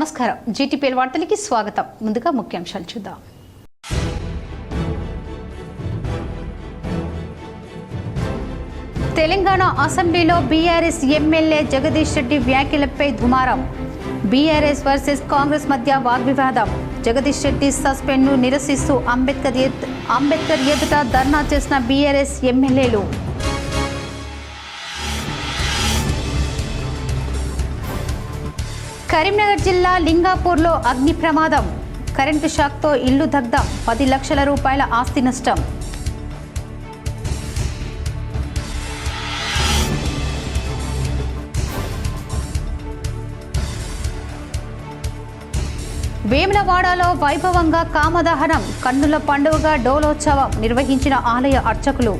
నమస్కారం జీటీపీఎల్ వార్తలకి స్వాగతం. ముందుగా ముఖ్యాంశాలు చూద్దాం. తెలంగాణ అసెంబ్లీలో బీఆర్ఎస్ ఎమ్మెల్యే జగదీష్ రెడ్డి వ్యాఖ్యలపై దుమారం. బీఆర్ఎస్ వర్సెస్ కాంగ్రెస్ మధ్య వాగ్వివాదం. జగదీష్ రెడ్డి సస్పెండ్ను నిరసిస్తూ అంబేద్కర్ ఎదుట ధర్నా చేసిన బీఆర్ఎస్ ఎమ్మెల్యేలు. కరీంనగర్ జిల్లా లింగాపూర్లో అగ్ని ప్రమాదం. కరెంటు షాక్తో ఇల్లు దగ్ధం. 10 లక్షల రూపాయల ఆస్తి నష్టం. వేములవాడలో వైభవంగా కామదహనం. కన్నుల పండుగగా డోలోత్సవం నిర్వహించిన ఆలయ అర్చకులు.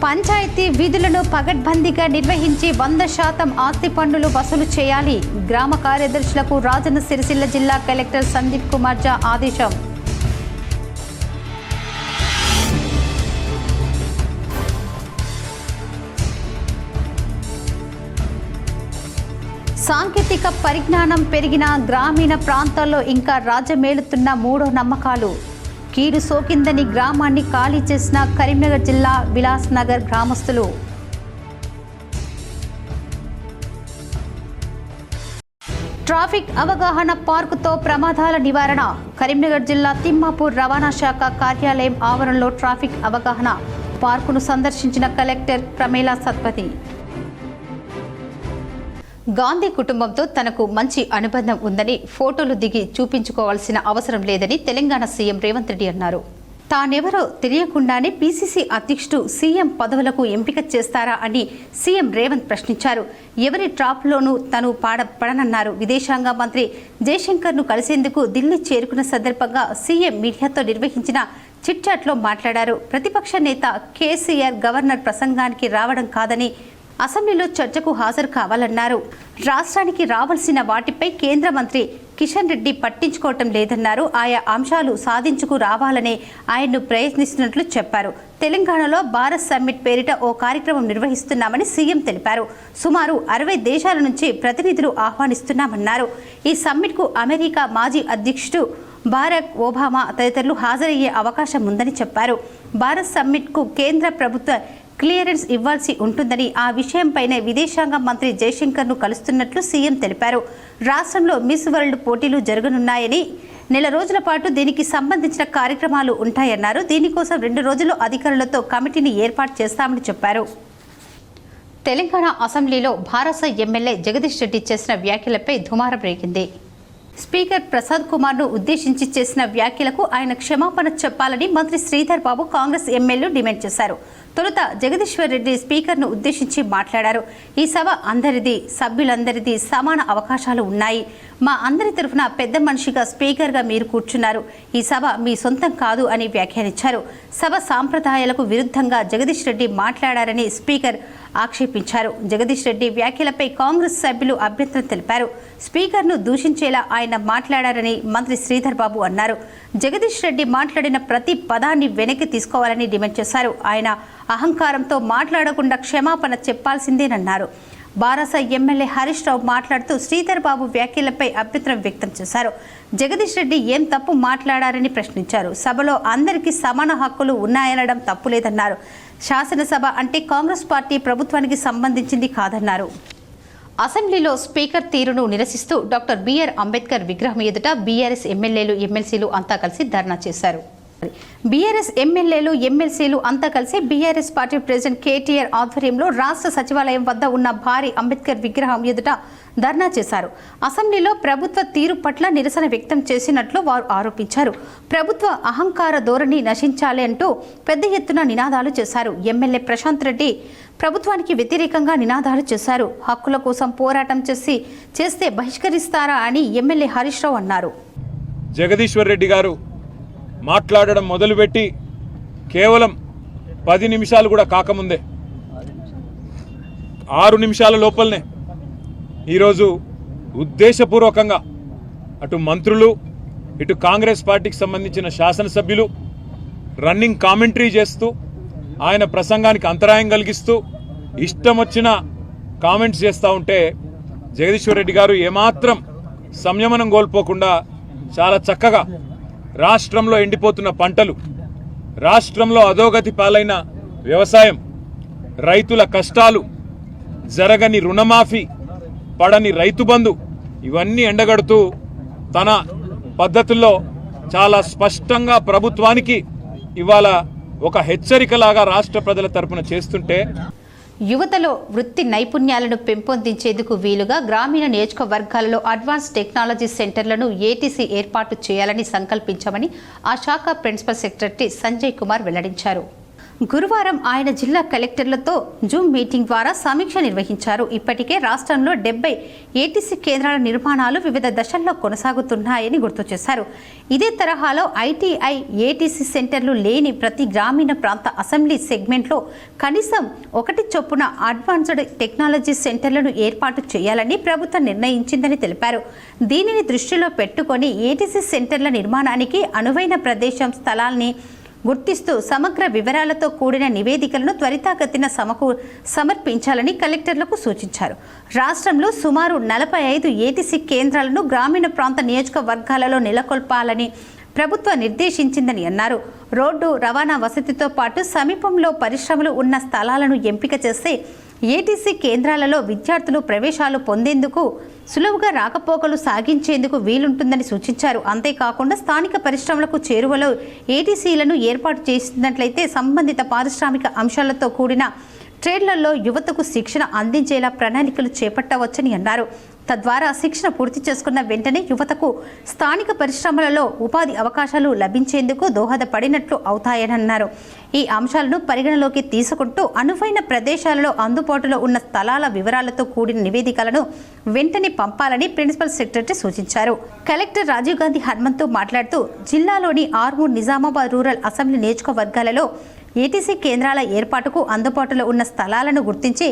పంచాయతీ విధులను పగడ్బందీగా నిర్వహించి 100% ఆస్తి పన్నులు వసూలు చేయాలి. గ్రామ కార్యదర్శులకు రాజన్న సిరిసిల్ల జిల్లా కలెక్టర్ సందీప్ కుమార్ ఝా ఆదేశం. సాంకేతిక పరిజ్ఞానం పెరిగిన గ్రామీణ ప్రాంతాల్లో ఇంకా రాజ్యమేలుతున్న మూఢ నమ్మకాలు. కీడు సోకిందని గ్రామాన్ని ఖాళీ చేసిన కరీంనగర్ జిల్లా విలాస్ నగర్ గ్రామస్తులు. ట్రాఫిక్ అవగాహన పార్కుతో ప్రమాదాల నివారణ. కరీంనగర్ జిల్లా తిమ్మాపూర్ రవాణా శాఖ కార్యాలయం ఆవరణలో ట్రాఫిక్ అవగాహన పార్కును సందర్శించిన కలెక్టర్ ప్రమేలా సత్పతి. గాంధీ కుటుంబంతో తనకు మంచి అనుబంధం ఉందని ఫోటోలు దిగి చూపించుకోవాల్సిన అవసరం లేదని తెలంగాణ సీఎం రేవంత్ రెడ్డి అన్నారు. తానెవరో తెలియకుండానే పీసీసీ అధ్యక్షుడు సీఎం పదవులకు ఎంపిక చేస్తారా అని సీఎం రేవంత్ ప్రశ్నించారు. ఎవరి ట్రాప్లోనూ తను పడనన్నారు. విదేశాంగ మంత్రి జయశంకర్ను కలిసేందుకు ఢిల్లీ చేరుకున్న సందర్భంగా సీఎం మీడియాతో నిర్వహించిన చిట్చాట్లో మాట్లాడారు. ప్రతిపక్ష నేత కేసీఆర్ గవర్నర్ ప్రసంగానికి రావడం కాదని అసెంబ్లీలో చర్చకు హాజరు కావాలన్నారు. రాష్ట్రానికి రావాల్సిన వాటిపై కేంద్ర మంత్రి కిషన్ రెడ్డి పట్టించుకోవటం లేదన్నారు. ఆయా అంశాలు సాధించుకు రావాలనే ఆయన్ను ప్రయత్నిస్తున్నట్లు చెప్పారు. తెలంగాణలో భారత్ సమ్మిట్ పేరిట ఓ కార్యక్రమం నిర్వహిస్తున్నామని సీఎం తెలిపారు. సుమారు 60 దేశాల నుంచి ప్రతినిధులు ఆహ్వానిస్తున్నామన్నారు. ఈ సమ్మిట్కు అమెరికా మాజీ అధ్యక్షుడు బరాక్ ఒబామా తదితరులు హాజరయ్యే అవకాశం ఉందని చెప్పారు. భారత్ సమ్మిట్కు కేంద్ర ప్రభుత్వ క్లియరెన్స్ ఇవ్వాల్సి ఉంటుందని ఆ విషయంపైనే విదేశాంగ మంత్రి జయశంకర్ను కలుస్తున్నట్లు సీఎం తెలిపారు. రాష్ట్రంలో మిస్ వరల్డ్ పోటీలు జరగనున్నాయని, నెల రోజుల పాటు దీనికి సంబంధించిన కార్యక్రమాలు ఉంటాయన్నారు. దీనికోసం 2 రోజుల్లో అధికారులతో కమిటీని ఏర్పాటు చేస్తామని చెప్పారు. తెలంగాణ అసెంబ్లీలో భారస ఎమ్మెల్యే జగదీష్ రెడ్డి చేసిన వ్యాఖ్యలపై దుమారం రేగింది. స్పీకర్ ప్రసాద్ కుమార్ను ఉద్దేశించి చేసిన వ్యాఖ్యలకు ఆయన క్షమాపణ చెప్పాలని మంత్రి శ్రీధర్ బాబు కాంగ్రెస్ ఎమ్మెల్యేలు డిమాండ్ చేశారు. తొలుత జగదీశ్వర్ రెడ్డి స్పీకర్ను ఉద్దేశించి మాట్లాడారు. ఈ సభ అందరిది, సభ్యులందరిది, సమాన అవకాశాలు ఉన్నాయి. మా అందరి తరఫున పెద్ద మనిషిగా స్పీకర్గా మీరు కూర్చున్నారు. ఈ సభ మీ సొంతం కాదు అని వ్యాఖ్యానించారు. సభ సాంప్రదాయాలకు విరుద్ధంగా జగదీష్ రెడ్డి మాట్లాడారని స్పీకర్ ఆక్షేపించారు. జగదీష్ రెడ్డి వ్యాఖ్యలపై కాంగ్రెస్ సభ్యులు అభ్యంతరం తెలిపారు. స్పీకర్ను దూషించేలా ఆయన మాట్లాడారని మంత్రి శ్రీధర్ బాబు అన్నారు. జగదీష్ రెడ్డి మాట్లాడిన ప్రతి పదాన్ని వెనక్కి తీసుకోవాలని డిమాండ్ చేశారు. ఆయన అహంకారంతో మాట్లాడకుండా క్షమాపణ చెప్పాల్సిందేనన్నారు. బారాస ఎమ్మెల్యే హరీష్ రావు మాట్లాడుతూ శ్రీధర్ బాబు వ్యాఖ్యలపై అభ్యంతరం వ్యక్తం చేశారు. జగదీష్ రెడ్డి ఏం తప్పు మాట్లాడారని ప్రశ్నించారు. సభలో అందరికీ సమాన హక్కులు ఉన్నాయనడం తప్పులేదన్నారు. శాసనసభ అంటే కాంగ్రెస్ పార్టీ ప్రభుత్వానికి సంబంధించింది కాదన్నారు. అసెంబ్లీలో స్పీకర్ తీరును నిరసిస్తూ డాక్టర్ బిఆర్ అంబేద్కర్ విగ్రహం ఎదుట బీఆర్ఎస్ ఎమ్మెల్యేలు, ఎమ్మెల్సీలు అంతా కలిసి ధర్నా చేశారు. బీఆర్ఎస్ ఎమ్మెల్యేలు, ఎమ్మెల్సీలు అంతా కలిసి బీఆర్ఎస్ పార్టీ ప్రెసిడెంట్ కేటీఆర్ ఆధ్వర్యంలో రాష్ట్ర సచివాలయం వద్ద ఉన్న భారీ అంబేద్కర్ విగ్రహం ఎదుట ధర్నా చేశారు. అసెంబ్లీలో ప్రభుత్వ తీరు పట్ల నిరసన వ్యక్తం చేసినట్లు వారు ఆరోపించారు. ప్రభుత్వ అహంకార ధోరణి నశించాలి అంటూ పెద్ద ఎత్తున నినాదాలు చేశారు. ఎమ్మెల్యే ప్రశాంత్ రెడ్డి ప్రభుత్వానికి వ్యతిరేకంగా నినాదాలు చేశారు. హక్కుల కోసం పోరాటం చేస్తే బహిష్కరిస్తారా అని ఎమ్మెల్యే హరీష్ రావు అన్నారు. జగదీశ్వర్ రెడ్డి గారు మాట్లాడడం మొదలుపెట్టి కేవలం 10 నిమిషాలు కూడా కాకముందే 6 నిమిషాల లోపలనే ఈరోజు ఉద్దేశపూర్వకంగా అటు మంత్రులు ఇటు కాంగ్రెస్ పార్టీకి సంబంధించిన శాసనసభ్యులు రన్నింగ్ కామెంటరీ చేస్తూ ఆయన ప్రసంగానికి అంతరాయం కలిగిస్తూ ఇష్టం వచ్చిన కామెంట్స్ చేస్తూ ఉంటే జగదీశ్వర్ రెడ్డి గారు ఏమాత్రం సంయమనం కోల్పోకుండా చాలా చక్కగా రాష్ట్రంలో ఎండిపోతున్న పంటలు, రాష్ట్రంలో అధోగతి పాలైన వ్యవసాయం, రైతుల కష్టాలు, జరగని రుణమాఫీ, పడని రైతు బంధు ఇవన్నీ ఎండగడుతూ తన పద్ధతుల్లో చాలా స్పష్టంగా ప్రభుత్వానికి ఇవాళ ఒక హెచ్చరికలాగా రాష్ట్ర ప్రజల తరపున చేస్తుంటే, యువతలో వృత్తి నైపుణ్యాలను పెంపొందించేందుకు వీలుగా గ్రామీణ నియోజకవర్గాలలో అడ్వాన్స్ టెక్నాలజీ సెంటర్లను ఏటీసీ ఏర్పాటు చేయాలని సంకల్పించామని ఆ శాఖ ప్రిన్సిపల్ సెక్రటరీ సంజయ్ కుమార్ వెల్లడించారు. గురువారం ఆయన జిల్లా కలెక్టర్లతో జూమ్ మీటింగ్ ద్వారా సమీక్ష నిర్వహించారు. ఇప్పటికే రాష్ట్రంలో 70 ఏటీసీ కేంద్రాల నిర్మాణాలు వివిధ దశల్లో కొనసాగుతున్నాయని గుర్తు చేశారు. ఇదే తరహాలో ఐటీఐ ఏటీసీ సెంటర్లు లేని ప్రతి గ్రామీణ ప్రాంత అసెంబ్లీ సెగ్మెంట్లో కనీసం 1 చొప్పున అడ్వాన్స్డ్ టెక్నాలజీ సెంటర్లను ఏర్పాటు చేయాలని ప్రభుత్వం నిర్ణయించిందని తెలిపారు. దీనిని దృష్టిలో పెట్టుకొని ఏటీసీ సెంటర్ల నిర్మాణానికి అనువైన ప్రదేశం, స్థలాల్ని గుర్తిస్తూ సమగ్ర వివరాలతో కూడిన నివేదికలను త్వరితగతిన సమర్పించాలని కలెక్టర్లకు సూచించారు. రాష్ట్రంలో సుమారు 45 ఏటీసీ కేంద్రాలను గ్రామీణ ప్రాంత నియోజకవర్గాలలో నెలకొల్పాలని ప్రభుత్వం నిర్దేశించిందని అన్నారు. రోడ్డు రవాణా వసతితో పాటు సమీపంలో పరిశ్రమలు ఉన్న స్థలాలను ఎంపిక చేస్తే ఏటీసీ కేంద్రాలలో విద్యార్థులు ప్రవేశాలు పొందేందుకు సులువుగా రాకపోకలు సాగించేందుకు వీలుంటుందని సూచించారు. అంతేకాకుండా స్థానిక పరిశ్రమలకు చేరువలో ఏటీసీలను ఏర్పాటు చేసినట్లయితే సంబంధిత పారిశ్రామిక అంశాలతో కూడిన ట్రేడ్లలో యువతకు శిక్షణ అందించేలా ప్రణాళికలు చేపట్టవచ్చని అన్నారు. తద్వారా శిక్షణ పూర్తి చేసుకున్న వెంటనే యువతకు స్థానిక పరిశ్రమలలో ఉపాధి అవకాశాలు లభించేందుకు దోహదపడినట్లు అవుతాయని ఈ అంశాలను పరిగణలోకి తీసుకుంటూ అనువైన ప్రదేశాలలో అందుబాటులో ఉన్న స్థలాల వివరాలతో కూడిన నివేదికలను వెంటనే పంపాలని ప్రిన్సిపల్ సెక్రటరీ సూచించారు. కలెక్టర్ రాజీవ్ గాంధీ హనుమంతు మాట్లాడుతూ జిల్లాలోని ఆర్మూర్, నిజామాబాద్ రూరల్ అసెంబ్లీ నియోజకవర్గాలలో ఏటీసీ కేంద్రాల ఏర్పాటుకు అందుబాటులో ఉన్న స్థలాలను గుర్తించి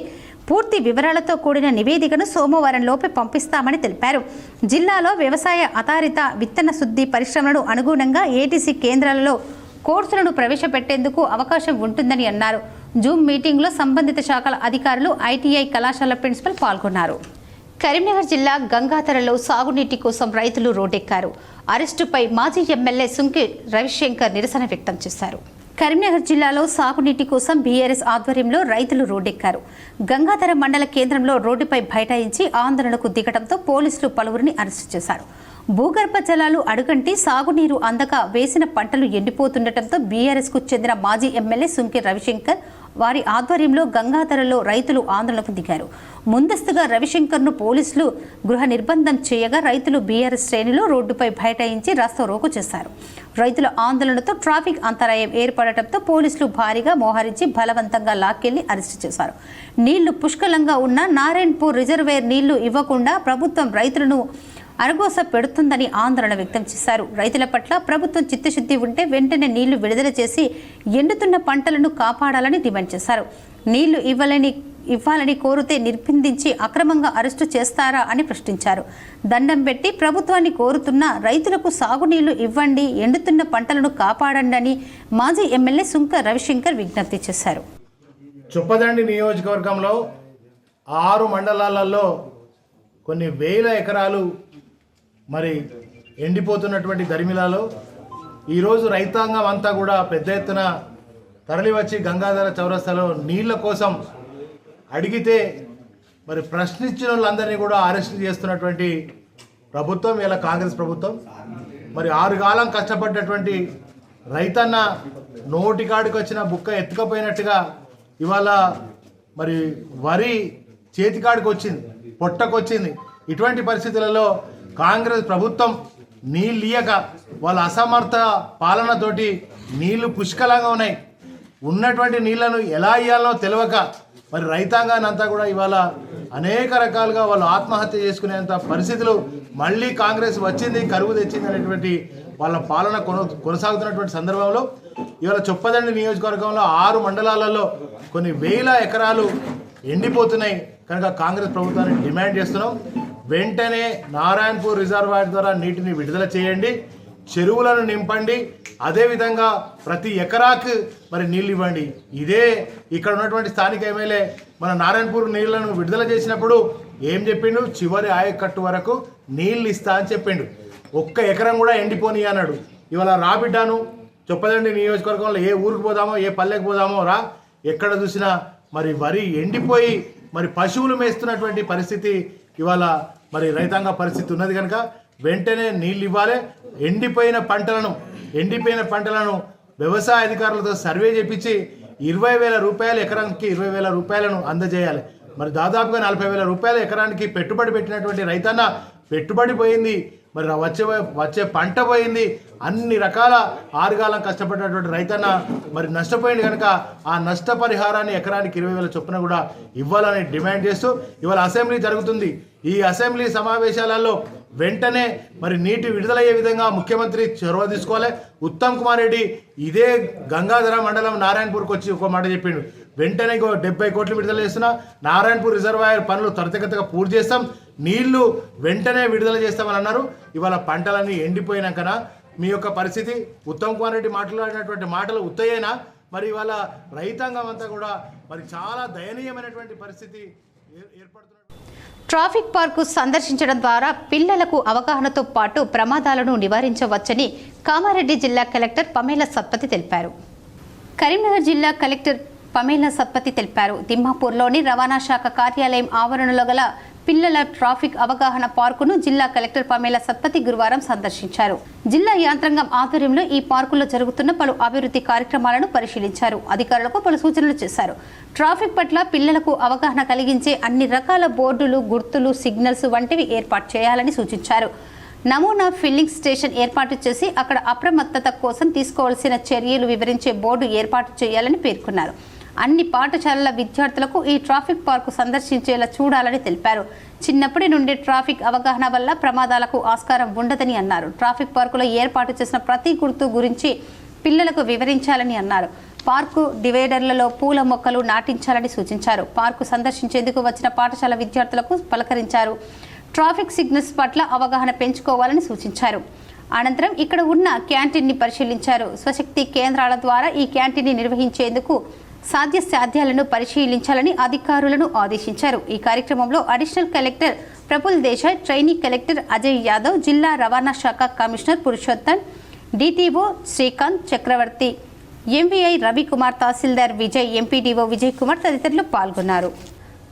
పూర్తి వివరాలతో కూడిన నివేదికను సోమవారం లోపే పంపిస్తామని తెలిపారు. జిల్లాలో వ్యవసాయ ఆధారిత విత్తన శుద్ధి పరిశ్రమలకు అనుగుణంగా ఏటీసీ కేంద్రాలలో కోర్సులను ప్రవేశపెట్టేందుకు అవకాశం ఉంటుందని అన్నారు. జూమ్ మీటింగ్లో సంబంధిత శాఖల అధికారులు, ఐటీఐ కళాశాల ప్రిన్సిపల్ పాల్గొన్నారు. కరీంనగర్ జిల్లా గంగాధరలో సాగునీటి కోసం రైతులు రోడ్డెక్కారు. అరెస్టుపై మాజీ ఎమ్మెల్యే సుంకె రవిశంకర్ నిరసన వ్యక్తం చేశారు. కరీంనగర్ జిల్లాలో సాగునీటి కోసం బీఆర్ఎస్ ఆధ్వర్యంలో రైతులు రోడ్డెక్కారు. గంగాధర మండల కేంద్రంలో రోడ్డుపై బైఠాయించి ఆందోళనకు దిగడంతో పోలీసులు పలువురిని అరెస్టు చేశారు. భూగర్భ జలాలు అడుగంటి సాగునీరు అందక వేసిన పంటలు ఎండిపోతుండటంతో బీఆర్ఎస్కు చెందిన మాజీ ఎమ్మెల్యే సుంకె రవిశంకర్ వారి ఆధ్వర్యంలో గంగాధరలో రైతులు ఆందోళనకు దిగారు. ముందస్తుగా రవిశంకర్ను పోలీసులు గృహ నిర్బంధం చేయగా రైతులు బీఆర్ఎస్ శ్రేణిలో రోడ్డుపై బైఠాయించి రాస్తారోకో చేశారు. రైతుల ఆందోళనతో ట్రాఫిక్ అంతరాయం ఏర్పడటంతో పోలీసులు భారీగా మోహరించి బలవంతంగా లాక్కెళ్లి అరెస్టు చేశారు. నీళ్లు పుష్కలంగా ఉన్న నారాయణపూర్ రిజర్వేర్ నీళ్లు ఇవ్వకుండా ప్రభుత్వం రైతులను అరగోస పెడుతుందని ఆందోళన వ్యక్తం చేశారు. రైతుల పట్ల ప్రభుత్వం చిత్తశుద్ధి ఉంటే వెంటనే నీళ్లు విడుదల చేసి ఎండుతున్న పంటలను కాపాడాలని డిమాండ్ చేశారు. నీళ్లు ఇవ్వాలని కోరితే నిర్బంధించి అక్రమంగా అరెస్టు చేస్తారా అని ప్రశ్నించారు. దండం పెట్టి ప్రభుత్వాన్ని కోరుతున్న రైతులకు సాగునీళ్లు ఇవ్వండి, ఎండుతున్న పంటలను కాపాడండి అని మాజీ ఎమ్మెల్యే సుంకె రవిశంకర్ విజ్ఞప్తి చేశారు. చొప్పదండి నియోజకవర్గంలో 6 మండలాలలో కొన్ని వేల ఎకరాలు మరి ఎండిపోతున్నటువంటి దరిమిలాలో ఈరోజు రైతాంగం అంతా కూడా పెద్ద ఎత్తున తరలివచ్చి గంగాధర చౌరస్తాలో నీళ్ల కోసం అడిగితే మరి ప్రశ్నించిన వాళ్ళందరినీ కూడా అరెస్ట్ చేస్తున్నటువంటి ప్రభుత్వం ఇలా కాంగ్రెస్ ప్రభుత్వం. మరి 6 కాలం కష్టపడ్డటువంటి రైతన్న నోటికాడికి వచ్చిన బుక్క ఎత్తుకపోయినట్టుగా ఇవాళ మరి వరి చేతికాడికి వచ్చింది, పొట్టకొచ్చింది. ఇటువంటి పరిస్థితులలో కాంగ్రెస్ ప్రభుత్వం నీళ్ళు ఇయ్యక వాళ్ళ అసమర్థ పాలనతోటి నీళ్లు పుష్కలంగా ఉన్నాయి. ఉన్నటువంటి నీళ్లను ఎలా ఇయ్యాలో తెలియక మరి రైతాంగాన్ని అంతా కూడా ఇవాళ అనేక రకాలుగా వాళ్ళు ఆత్మహత్య చేసుకునేంత పరిస్థితులు మళ్ళీ కాంగ్రెస్ వచ్చింది, కరువు తెచ్చింది అనేటువంటి వాళ్ళ పాలన కొనసాగుతున్నటువంటి సందర్భంలో ఇవాళ చొప్పదండి నియోజకవర్గంలో 6 మండలాలలో కొన్ని వేల ఎకరాలు ఎండిపోతున్నాయి. కనుక కాంగ్రెస్ ప్రభుత్వాన్ని డిమాండ్ చేస్తున్నాం, వెంటనే నారాయణపూర్ రిజర్వాయర్ ద్వారా నీటిని విడుదల చేయండి, చెరువులను నింపండి, అదేవిధంగా ప్రతి ఎకరాకు మరి నీళ్ళు ఇవ్వండి. ఇదే ఇక్కడ ఉన్నటువంటి స్థానిక ఎమ్మెల్యే మన నారాయణపూర్ నీళ్లను విడుదల చేసినప్పుడు ఏం చెప్పిండు, చివరి ఆయకట్టు వరకు నీళ్ళు ఇస్తా అని చెప్పిండు. ఒక్క ఎకరం కూడా ఎండిపోని అన్నాడు. ఇవాళ రాబిడ్డాను చొప్పదండి నియోజకవర్గంలో ఏ ఊరికి పోదామో ఏ పల్లెకి పోదామో రా, ఎక్కడ చూసినా మరి వరి ఎండిపోయి మరి పశువులు మేస్తున్నటువంటి పరిస్థితి ఇవాళ మరి రైతాంగ పరిస్థితి ఉన్నది. కనుక వెంటనే నీళ్ళు ఇవ్వాలి. ఎండిపోయిన పంటలను వ్యవసాయ అధికారులతో సర్వే చేపించి 20,000 రూపాయలు ఎకరానికి 20,000 రూపాయలను అందజేయాలి. మరి దాదాపుగా 40,000 రూపాయలు ఎకరానికి పెట్టుబడి పెట్టినటువంటి రైతన్న పెట్టుబడి పోయింది, మరి వచ్చే పంట పోయింది, అన్ని రకాల ఆరుగాలం కష్టపడినటువంటి రైతన్న మరి నష్టపోయింది. కనుక ఆ నష్టపరిహారాన్ని ఎకరానికి 20,000 చొప్పున కూడా ఇవ్వాలని డిమాండ్ చేస్తూ ఇవాళ అసెంబ్లీ జరుగుతుంది. ఈ అసెంబ్లీ సమావేశాలలో వెంటనే మరి నీటి విడుదలయ్యే విధంగా ముఖ్యమంత్రి చొరవ తీసుకోవాలి. ఉత్తమ్ కుమార్ రెడ్డి ఇదే గంగాధర మండలం నారాయణపూర్కి వచ్చి ఒక మాట చెప్పిండు, వెంటనే 70 కోట్లు విడుదల చేస్తున్నా, నారాయణపూర్ రిజర్వాయర్ పనులు త్వరితగతిగా పూర్తి చేస్తాం, నీళ్లు వెంటనే విడుదల చేస్తామని అన్నారు. ఇవాళ పంటలన్నీ ఎండిపోయినాకనా మీ యొక్క పరిస్థితి? ఉత్తమ్ కుమార్ రెడ్డి మాట్లాడినటువంటి మాటలు ఉత్తయేనా? మరి ఇవాళ రైతాంగం అంతా కూడా మరి చాలా దయనీయమైనటువంటి పరిస్థితి ఏర్పడుతున్నది. ట్రాఫిక్ పార్కు సందర్శించడం ద్వారా పిల్లలకు అవగాహనతో పాటు ప్రమాదాలను నివారించవచ్చని కామారెడ్డి జిల్లా కలెక్టర్ పమేలా సత్పతి తెలిపారు. కరీంనగర్ జిల్లా కలెక్టర్ పమేలా సత్పతి తెలిపారు. తిమ్మాపూర్లోని రవాణా శాఖ కార్యాలయం ఆవరణలో గల పిల్లల ట్రాఫిక్ అవగాహన పార్కును జిల్లా కలెక్టర్ పమేలా సత్పతి గురువారం సందర్శించారు. జిల్లా యాంత్రాంగం ఆధ్వర్యంలో ఈ పార్కులో జరుగుతున్న పలు అభివృద్ధి కార్యక్రమాలను పరిశీలించారు. అధికారులకు పలు సూచనలు చేశారు. ట్రాఫిక్ పట్ల పిల్లలకు అవగాహన కలిగించే అన్ని రకాల బోర్డులు, గుర్తులు, సిగ్నల్స్ వంటివి ఏర్పాటు చేయాలని సూచించారు. నమూనా ఫిల్లింగ్ స్టేషన్ ఏర్పాటు చేసి అక్కడ అప్రమత్తత కోసం తీసుకోవాల్సిన చర్యలు వివరించే బోర్డు ఏర్పాటు చేయాలని పేర్కొన్నారు. అన్ని పాఠశాలల విద్యార్థులకు ఈ ట్రాఫిక్ పార్కు సందర్శించేలా చూడాలని తెలిపారు. చిన్నప్పటి నుండి ట్రాఫిక్ అవగాహన వల్ల ప్రమాదాలకు ఆస్కారం ఉండదని అన్నారు. ట్రాఫిక్ పార్కులో ఏర్పాటు చేసిన ప్రతి గుర్తు గురించి పిల్లలకు వివరించాలని అన్నారు. పార్కు డివైడర్లలో పూల మొక్కలు నాటించాలని సూచించారు. పార్కు సందర్శించేందుకు వచ్చిన పాఠశాల విద్యార్థులకు పలకరించారు. ట్రాఫిక్ సిగ్నల్స్ పట్ల అవగాహన పెంచుకోవాలని సూచించారు. అనంతరం ఇక్కడ ఉన్న క్యాంటీన్ని పరిశీలించారు. స్వశక్తి కేంద్రాల ద్వారా ఈ క్యాంటీన్ని నిర్వహించేందుకు సాధ్యాలను పరిశీలించాలని అధికారులను ఆదేశించారు. ఈ కార్యక్రమంలో additional collector Praful Desai, trainee collector Ajay Yadav, జిల్లా రవాణా శాఖ కమిషనర్ పురుషోత్తమ్, డిటిఓ శ్రీకాంత్ చక్రవర్తి, ఎంవీఐ రవికుమార్, తహసీల్దార్ విజయ్, ఎంపీడీఓ విజయ్ కుమార్ తదితరులు పాల్గొన్నారు.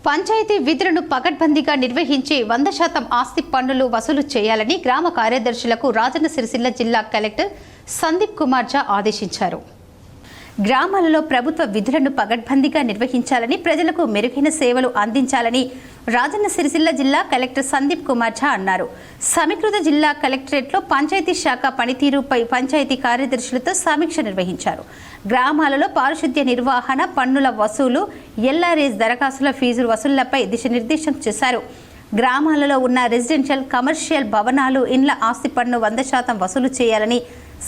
పంచాయతీ విధులను పకడ్బందీగా నిర్వహించి 100% ఆస్తి పన్నులు వసూలు చేయాలని గ్రామ కార్యదర్శులకు రాజన్న సిరిసిల్ల జిల్లా కలెక్టర్ సందీప్ కుమార్ ఝా ఆదేశించారు. గ్రామాలలో ప్రభుత్వ విధులను పకడ్బందీగా నిర్వహించాలని, ప్రజలకు మెరుగైన సేవలు అందించాలని రాజన్న సిరిసిల్ల జిల్లా కలెక్టర్ సందీప్ కుమార్ ఝా అన్నారు. సమీకృత జిల్లా కలెక్టరేట్లో పంచాయతీ శాఖ పనితీరుపై పంచాయతీ కార్యదర్శులతో సమీక్ష నిర్వహించారు. గ్రామాలలో పారిశుద్ధ్య నిర్వహణ, పన్నుల వసూలు, ఎల్ఆర్ఎస్ దరఖాస్తుల ఫీజుల వసూళ్లపై దిశానిర్దేశం చేశారు. గ్రామాలలో ఉన్న రెసిడెన్షియల్, కమర్షియల్ భవనాలు, ఇండ్ల ఆస్తి పన్ను 100% వసూలు చేయాలని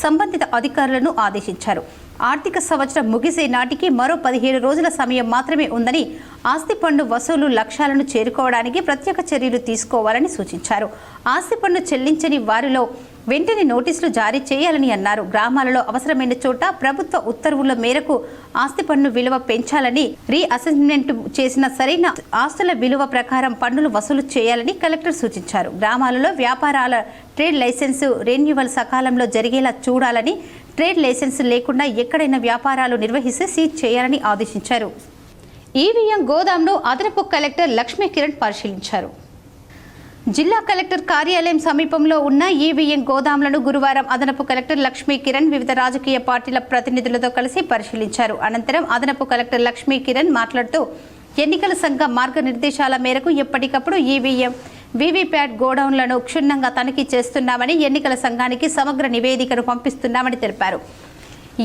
సంబంధిత అధికారులను ఆదేశించారు. ఆర్థిక సంవత్సరం ముగిసే నాటికి మరో 17 రోజుల సమయం మాత్రమే ఉందని, ఆస్తి పన్ను వసూలు లక్ష్యాలను చేరుకోవడానికి ప్రత్యేక చర్యలు తీసుకోవాలని సూచించారు. ఆస్తి పన్ను చెల్లించని వారిలో వెంటనే నోటీసులు జారీ చేయాలని అన్నారు. గ్రామాలలో అవసరమైన చోట ప్రభుత్వ ఉత్తర్వుల మేరకు ఆస్తి పన్ను విలువ పెంచాలని, రీఅసెస్మెంట్ చేసిన సరైన ఆస్తుల విలువ ప్రకారం పన్నులు వసూలు చేయాలని కలెక్టర్ సూచించారు. గ్రామాలలో వ్యాపారాల ట్రేడ్ లైసెన్సు రెన్యువల్ సకాలంలో జరిగేలా చూడాలని, ట్రేడ్ లైసెన్స్ లేకుండా ఎక్కడైనా వ్యాపారాలు నిర్వహిస్తే సీజ్ చేయాలని ఆదేశించారు. ఈవీఎం గోదాంను అదనపు కలెక్టర్ లక్ష్మీ కిరణ్ పరిశీలించారు. జిల్లా కలెక్టర్ కార్యాలయం సమీపంలో ఉన్న ఈవీఎం గోదాంలను గురువారం అదనపు కలెక్టర్ లక్ష్మీ కిరణ్ వివిధ రాజకీయ పార్టీల ప్రతినిధులతో కలిసి పరిశీలించారు. అనంతరం అదనపు కలెక్టర్ లక్ష్మీ కిరణ్ మాట్లాడుతూ ఎన్నికల సంఘం మార్గనిర్దేశాల మేరకు ఎప్పటికప్పుడు ఈవీఎం, వీవీప్యాట్ గోడౌన్లను క్షుణ్ణంగా తనిఖీ చేస్తున్నామని, ఎన్నికల సంఘానికి సమగ్ర నివేదికను పంపిస్తున్నామని తెలిపారు.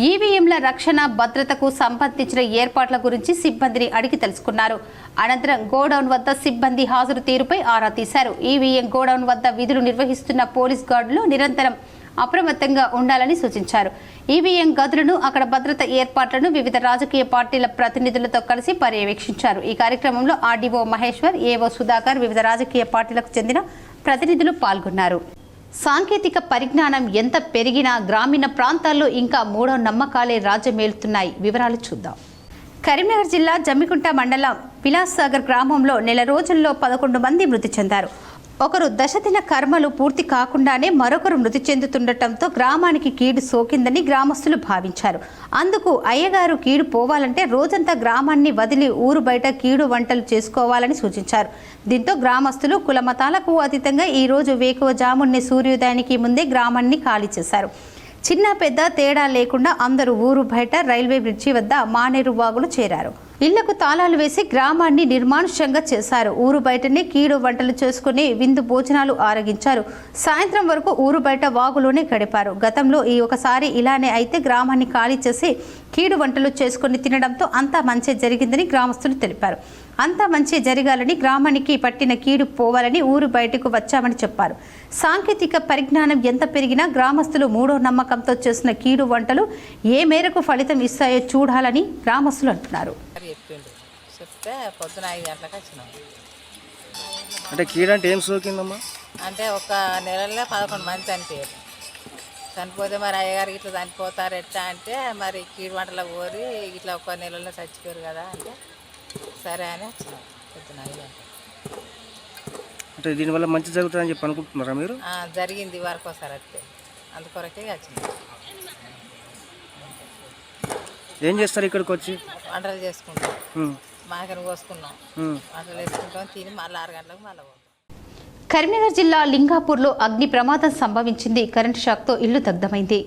ఈవీఎంల రక్షణ, భద్రతకు సంబంధించిన ఏర్పాట్ల గురించి సిబ్బందిని అడిగి తెలుసుకున్నారు. అనంతరం గోడౌన్ వద్ద సిబ్బంది హాజరు తీరుపై ఆరా తీశారు. ఈవీఎం గోడౌన్ వద్ద విధులు నిర్వహిస్తున్న పోలీస్ గార్డులు నిరంతరం అప్రమత్తంగా ఉండాలని సూచించారు. ఈవీఎం గదులను, అక్కడ భద్రత ఏర్పాట్లను వివిధ రాజకీయ పార్టీల ప్రతినిధులతో కలిసి పర్యవేక్షించారు. ఈ కార్యక్రమంలో ఆర్డీఓ మహేశ్వర్, ఏవో సుధాకర్, వివిధ రాజకీయ పార్టీలకు చెందిన ప్రతినిధులు పాల్గొన్నారు. సాంకేతిక పరిజ్ఞానం ఎంత పెరిగినా గ్రామీణ ప్రాంతాల్లో ఇంకా మూఢ నమ్మకాలే రాజ్యమేలుతున్నాయి. వివరాలు చూద్దాం. కరీంనగర్ జిల్లా జమ్మికుంట మండలం విలాస్ సాగర్ గ్రామంలో నెల రోజుల్లో 11 మంది మృతి చెందారు. ఒకరు దశదిన కర్మలు పూర్తి కాకుండానే మరొకరు మృతి చెందుతుండటంతో గ్రామానికి కీడు సోకిందని గ్రామస్తులు భావించారు. అందుకు అయ్యగారు కీడు పోవాలంటే రోజంతా గ్రామాన్ని వదిలి ఊరు బయట కీడు వంటలు చేసుకోవాలని సూచించారు. దీంతో గ్రామస్తులు కులమతాలకు అతీతంగా ఈ రోజు వేకువజామునే సూర్యోదయానికి ముందే గ్రామాన్ని ఖాళీ చేశారు. చిన్న పెద్ద తేడా లేకుండా అందరూ ఊరు బయట రైల్వే బ్రిడ్జి వద్ద మానేరు వాగులు చేరారు. ఇళ్లకు తాళాలు వేసి గ్రామాన్ని నిర్మానుష్యంగా చేశారు. ఊరు బయటనే కీడు వంటలు చేసుకుని విందు భోజనాలు ఆరగించారు. సాయంత్రం వరకు ఊరు బయట వాగులోనే గడిపారు. గతంలో ఒకసారి ఇలానే అయితే గ్రామాన్ని ఖాళీ చేసి కీడు వంటలు చేసుకుని తినడంతో అంతా మంచి జరిగిందని గ్రామస్తులు తెలిపారు. అంతా మంచి జరగాలని, గ్రామానికి పట్టిన కీడు పోవాలని ఊరు బయటకు వచ్చామని చెప్పారు. సాంకేతిక పరిజ్ఞానం ఎంత పెరిగినా గ్రామస్తులు మూఢో నమ్మకంతో చేసిన కీడు వంటలు ఏ మేరకు ఫలితం ఇస్తాయో చూడాలని గ్రామస్తులు అంటున్నారు. చెప్తే పొద్దున 5 గంటలకు వచ్చినాం. అంటే కీడంటే ఏం సోకిందమ్మా? అంటే ఒక నెలలో 11 మంది చనిపోయారు. చనిపోతే మరి అయ్యగారు ఇట్లా చనిపోతారు ఎట్లా అంటే మరి కీడు వంటలకు కోరి ఇట్లా ఒక నెలలో చచ్చిపోయారు కదా అంటే సరే అని వచ్చినాం పొద్దున 5 గంటలకు. అంటే దీనివల్ల మంచి జరుగుతుందని చెప్పి అనుకుంటున్నారా మీరు? జరిగింది వరకు ఒకసారి వస్తే అందుకొరకే వచ్చినాం. ఏం చేస్తారు ఇక్కడికి వచ్చి? వంటలు చేసుకుంటాం, మాకని కోసుకున్నాం, వంటలు వేసుకుంటాం, తిని మళ్ళీ 6 గంటలకు మళ్ళీ పోతాం. కరీంనగర్ జిల్లా లింగాపూర్లో అగ్ని ప్రమాదం సంభవించింది. కరెంటు షాక్తో ఇల్లు దగ్ధమైంది.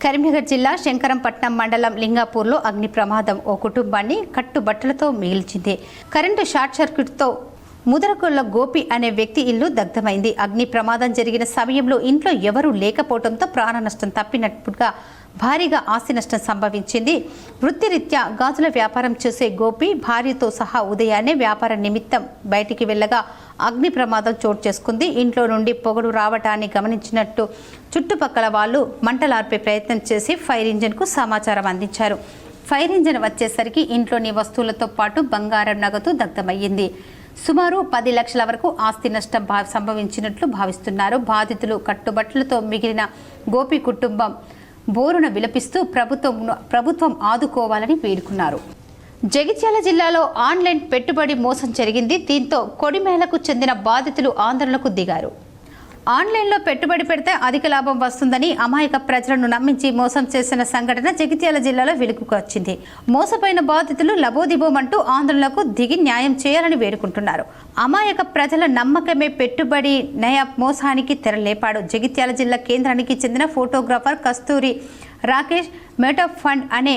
కరీంనగర్ జిల్లా శంకరంపట్నం మండలం లింగాపూర్లో అగ్ని ప్రమాదం ఓ కుటుంబాన్ని కట్టుబట్టలతో మిగిల్చింది. కరెంటు షార్ట్ సర్క్యూట్తో ముదరకొల్ల గోపి అనే వ్యక్తి ఇల్లు దగ్ధమైంది. అగ్ని ప్రమాదం జరిగిన సమయంలో ఇంట్లో ఎవరూ లేకపోవడంతో ప్రాణ నష్టం తప్పినట్టుగా భారీగా ఆస్తి నష్టం సంభవించింది. వృత్తిరీత్యా గాజుల వ్యాపారం చేసే గోపి భార్యతో సహా ఉదయాన్నే వ్యాపార నిమిత్తం బయటికి వెళ్ళగా అగ్ని ప్రమాదం చోటు చేసుకుంది. ఇంట్లో నుండి పొగలు రావటాన్ని గమనించినట్టు చుట్టుపక్కల వాళ్ళు మంటలార్పే ప్రయత్నం చేసి ఫైర్ ఇంజిన్కు సమాచారం అందించారు. ఫైర్ ఇంజిన్ వచ్చేసరికి ఇంట్లోని వస్తువులతో పాటు బంగారం నగదు దగ్ధమయ్యింది. సుమారు 10 లక్షల వరకు ఆస్తి నష్టం సంభవించినట్లు భావిస్తున్నారు. బాధితులు కట్టుబట్టలతో మిగిలిన గోపి కుటుంబం బోరున విలపిస్తూ ప్రభుత్వం ఆదుకోవాలని వేడుకున్నారు. జగిత్యాల జిల్లాలో ఆన్లైన్ పెట్టుబడి మోసం జరిగింది. దీంతో కొడిమేలకు చెందిన బాధితులు ఆందోళనకు దిగారు. ఆన్లైన్లో పెట్టుబడి పెడితే అధిక లాభం వస్తుందని అమాయక ప్రజలను నమ్మించి మోసం చేసిన సంఘటన జగిత్యాల జిల్లాలో వెలుగుకు వచ్చింది. మోసపోయిన బాధితులు లబోదిబోమంటూ ఆందోళనకు దిగి న్యాయం చేయాలని వేడుకుంటున్నారు. అమాయక ప్రజల నమ్మకమే పెట్టుబడి నయ మోసానికి తెరలేపాడు. జగిత్యాల జిల్లా కేంద్రానికి చెందిన ఫోటోగ్రాఫర్ కస్తూరి రాకేష్ మెటా ఫండ్ అనే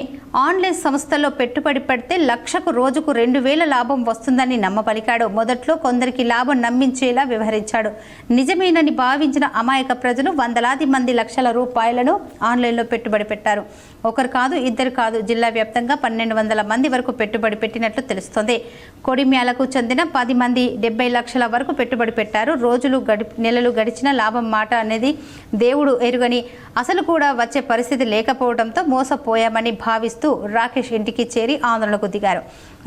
ఆన్లైన్ సంస్థల్లో పెట్టుబడి పెడితే లక్షకు రోజుకు 2000 లాభం వస్తుందని నమ్మబలికాడు. మొదట్లో కొందరికి లాభం నమ్మించేలా వ్యవహరించాడు. నిజమేనని భావించిన అమాయక ప్రజలు వందలాది మంది లక్షల రూపాయలను ఆన్లైన్లో పెట్టుబడి పెట్టారు. ఒకరు కాదు, ఇద్దరు కాదు, జిల్లా వ్యాప్తంగా 1200 మంది వరకు పెట్టుబడి పెట్టినట్లు తెలుస్తోంది. కొడిమ్యాలకు చెందిన 10 మంది 70 లక్షల వరకు పెట్టుబడి పెట్టారు. నెలలు గడిచిన లాభం మాట అనేది దేవుడు ఎరుగని, అసలు కూడా వచ్చే పరిస్థితి లేకపోవడంతో మోసపోయామని భావిస్తూ రాకేష్ ఇంటికి చేరి ఆందోళనకు దిగారు.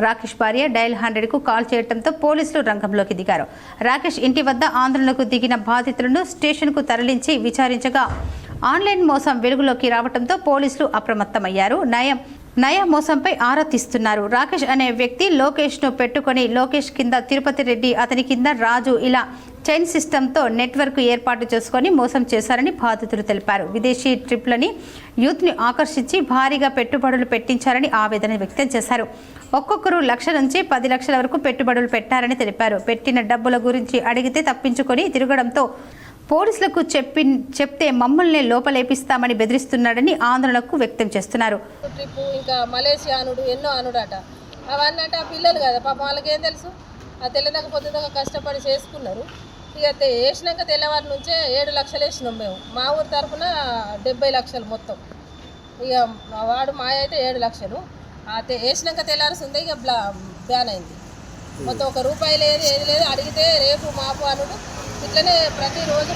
రాకేష్ భార్య డయల్ 100కు కాల్ చేయడంతో పోలీసులు రంగంలోకి దిగారు. రాకేష్ ఇంటి వద్ద ఆందోళనకు దిగిన బాధితులను స్టేషన్కు తరలించి విచారించగా ఆన్లైన్ మోసం వెలుగులోకి రావడంతో పోలీసులు అప్రమత్తమయ్యారు. నయ మోసంపై ఆరా తీస్తున్నారు. రాకేష్ అనే వ్యక్తి లోకేష్ను పెట్టుకొని లోకేష్ కింద తిరుపతి రెడ్డి, అతని కింద రాజు ఇలా చైన్ సిస్టంతో నెట్వర్క్ ఏర్పాటు చేసుకొని మోసం చేశారని బాధితులు తెలిపారు. విదేశీ ట్రిప్లని యూత్ని ఆకర్షించి భారీగా పెట్టుబడులు పెట్టించారని ఆవేదన వ్యక్తం చేశారు. ఒక్కొక్కరు 1 లక్ష నుంచి 10 లక్షల వరకు పెట్టుబడులు పెట్టారని తెలిపారు. పెట్టిన డబ్బుల గురించి అడిగితే తప్పించుకొని తిరగడంతో పోలీసులకు చెప్తే మమ్మల్ని లోపలేపిస్తామని బెదిరిస్తున్నాడని ఆందోళనకు వ్యక్తం చేస్తున్నారు. ట్రిప్ ఇంకా మలేషియా అనుడు ఎన్నో అనుడట. అవన్నీ అంటే ఆ పిల్లలు కదా పాపం, వాళ్ళకేం తెలుసు? ఆ తెల్లదాకా పొద్దుదాకా కష్టపడి చేసుకున్నారు. ఇక వేసినాక తెల్లవారి నుంచే 7 లక్షలు వేసినాం మేము. మా ఊరి తరఫున 70 లక్షలు మొత్తం. ఇక వాడు మాయ అయితే 7 లక్షలు. వేసినాక తెల్లారుస్తుంది ఇక బ్యాన్ అయింది మొత్తం. 1 రూపాయి లేదు, ఏది లేదు. అడిగితే రేపు మాపు అనుడు ఇట్లనే ప్రతిరోజు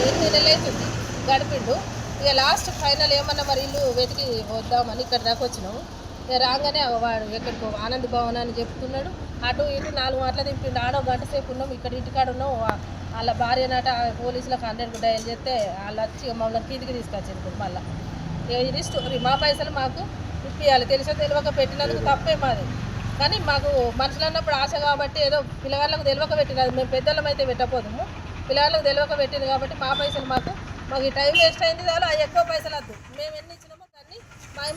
ఎన్ని నెలలు అవుతుంది గడిపిండు. ఇక లాస్ట్ ఫైనల్ ఏమన్నా మరి ఇల్లు వెతికి వద్దామని ఇక్కడ దాకా వచ్చినాము. ఇక రాగానే వాడు ఎక్కడికో ఆనంద్ భవన్ అని చెప్తున్నాడు. అటు ఇటు 4 మాటలు తింపిండు. ఆడో గంట సేపు ఉన్నాం, ఇక్కడ ఇంటికాడ ఉన్నాం. వాళ్ళ భార్యనట పోలీసులకు 100కు డయల్ చేస్తే వాళ్ళు వచ్చి మమ్మల్ని కిందికి తీసుకొచ్చారు. మళ్ళీ ఇది స్టోరీ. మా పైసలు మాకు ఇప్పియాలి. తెలియక పెట్టినందుకు తప్పే మాది. కానీ మాకు మనుషులు అన్నప్పుడు ఆశ కాబట్టి ఏదో పిల్లగాళ్ళకు తెలియక పెట్టినది. మేము పెద్దలం అయితే పెట్టకపోదుము, పిల్లగాళ్ళకు తెలియక పెట్టింది కాబట్టి మా పైసలు మాకు ఈ టైం వేస్ట్ అయింది. చాలు అవి ఎక్కువ పైసలు వద్దు. మేము ఎన్ని ఇచ్చినామో దాన్ని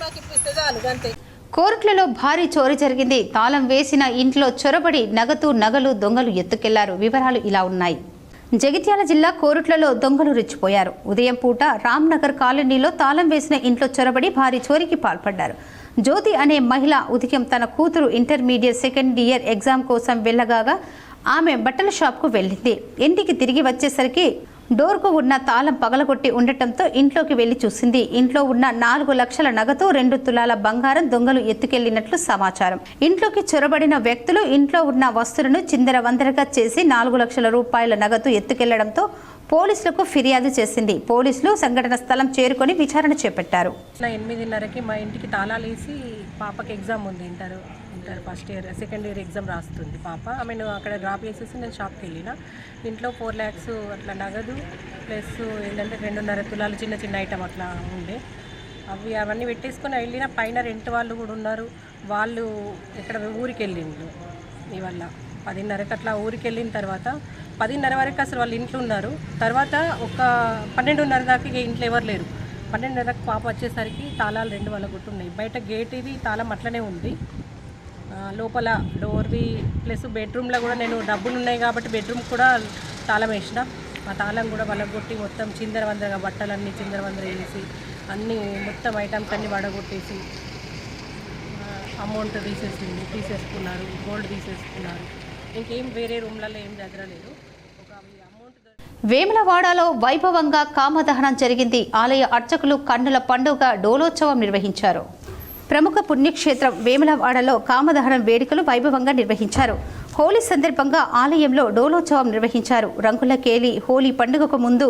మాకు ఇప్పిస్తే చాలు అంతే. కోరుట్లలో భారీ చోరీ జరిగింది. తాళం వేసిన ఇంట్లో చొరబడి నగలు దొంగలు ఎత్తుకెళ్లారు. వివరాలు ఇలా ఉన్నాయి. జగిత్యాల జిల్లా కోరుట్లలో దొంగలు రెచ్చిపోయారు. ఉదయం పూట రామ్నగర్ కాలనీలో తాళం వేసిన ఇంట్లో చొరబడి భారీ చోరీకి పాల్పడ్డారు. జ్యోతి అనే మహిళ ఉదయం తన కూతురు ఇంటర్మీడియట్ సెకండ్ ఇయర్ ఎగ్జామ్ కోసం వెళ్ళగాగా ఆమె బట్టల షాప్కు వెళ్ళింది. ఇంటికి తిరిగి వచ్చేసరికి డోర్కు ఉన్న తాళం పగలగొట్టి ఉండటంతో ఇంట్లోకి వెళ్లి చూసింది. ఇంట్లో ఉన్న 4 లక్షల నగదు 2 తులాల బంగారం దొంగలు ఎత్తుకెళ్లినట్లు సమాచారం. ఇంట్లోకి చొరబడిన వ్యక్తులు ఇంట్లో ఉన్న వస్తువులను చిందరవందరగా చేసి 4 లక్షల రూపాయల నగదు ఎత్తుకెళ్లడంతో పోలీసులకు ఫిర్యాదు చేసింది. పోలీసులు సంఘటన స్థలం చేరుకొని విచారణ చేపట్టారు. 8:30కి మా ఇంటికి తాళాలు వేసి పాపకి ఎగ్జామ్ ఉంది, inter first year second year exam రాస్తుంది పాప. ఆమెను అక్కడ డ్రాప్ చేసేసి నేను షాప్కి వెళ్ళిన. ఇంట్లో 4 lakhs అట్లా నగదు ప్లస్ ఏంటంటే 2.5 తులాలు చిన్న చిన్న ఐటమ్ అట్లా ఉండే. అవన్నీ పెట్టేసుకొని వెళ్ళిన. పైన రెంట్ వాళ్ళు కూడా ఉన్నారు. వాళ్ళు ఇక్కడ ఊరికి వెళ్ళిండ్రు. ఇవల్ల 10:30కి అట్లా ఊరికి వెళ్ళిన తర్వాత 10:30 వరకు అసలు వాళ్ళు ఇంట్లో ఉన్నారు. తర్వాత ఒక 12:30 దాకా ఇంట్లో ఎవరు లేరు. 12:30కి పాప వచ్చేసరికి తాళాలు 2 వాళ్ళ కొట్టున్నాయి. బయట గేట్ ఇది తాళం అట్లనే ఉంది. లోపల డోర్ది ప్లస్ బెడ్రూమ్లో కూడా నేను డబ్బులు ఉన్నాయి కాబట్టి బెడ్రూమ్ కూడా తాళం వేసిన. ఆ తాళం కూడా వలగొట్టి మొత్తం చిందరవందరగా బట్టలన్నీ చిందరవందర వేసి అన్నీ మొత్తం ఐటమ్స్ అన్నీ వడగొట్టేసి అమౌంట్ తీసేసుకున్నారు, గోల్డ్ తీసేసుకున్నారు. ఇంకేం వేరే రూమ్లలో ఏం జరగలేదు. ఒక అమౌంట్ వేములవాడలో వైభవంగా కామదహనం జరిగింది. ఆలయ అర్చకులు కన్నుల పండుగ డోలోత్సవం నిర్వహించారు. ప్రముఖ పుణ్యక్షేత్రం వేములవాడలో కామదహనం వేడుకలు వైభవంగా నిర్వహించారు. హోలీ సందర్భంగా ఆలయంలో డోలోత్సవం నిర్వహించారు. రంగుల కేలి హోలీ పండుగకు ముందు